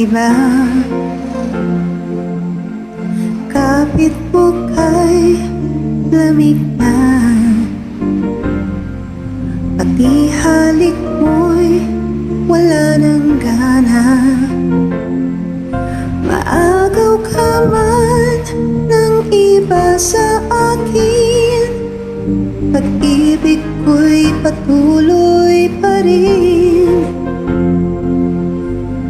iba. Kapit mo kay lamig na, pati halik mo'y wala nang gana. Maagaw ka man ng iba sa akin, pag-ibig ko'y patuloy pa rin.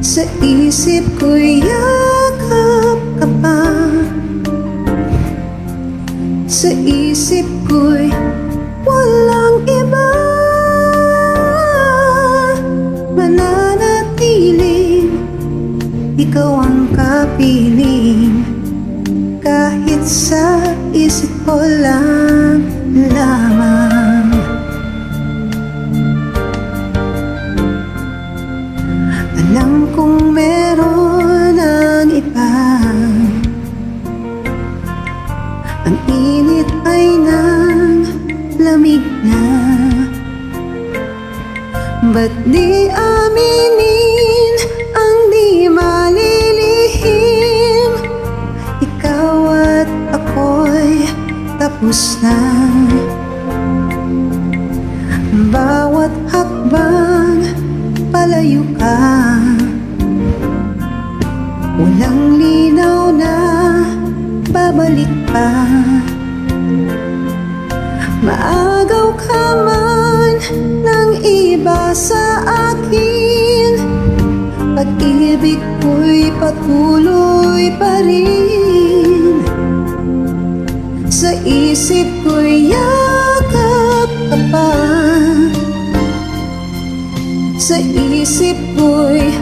Sa isip ko'y yakap ka pa, sa isip ko'y walang iba. Mananatiling ikaw ang kapiling, kahit sa isip ko lang lamang. Alam kong meron ang iba, ang init ay nang lamig na. Ba't di aminin ang di malilihim? Ikaw at ako'y tapos na. Bawat hakbang palayo ka, walang linaw na babalik pa. Maagaw ka man ng iba sa akin, pag-ibig ko'y patuloy pa rin. Sa isip ko'y yakap ka pa, sa isip ko'y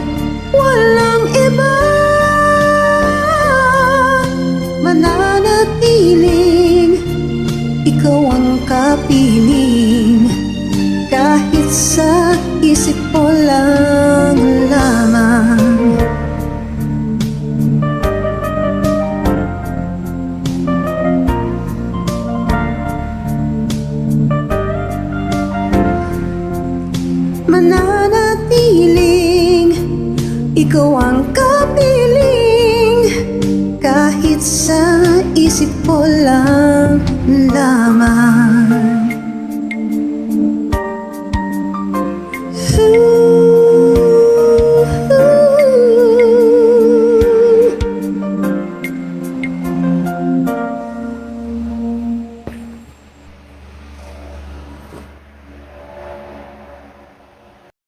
walang iba. Mananatiling ikaw ang kapiling, kahit sa isip ko lang lamang. Mananatiling ikaw ang kapiling, kahit sa isip ko lang lamang.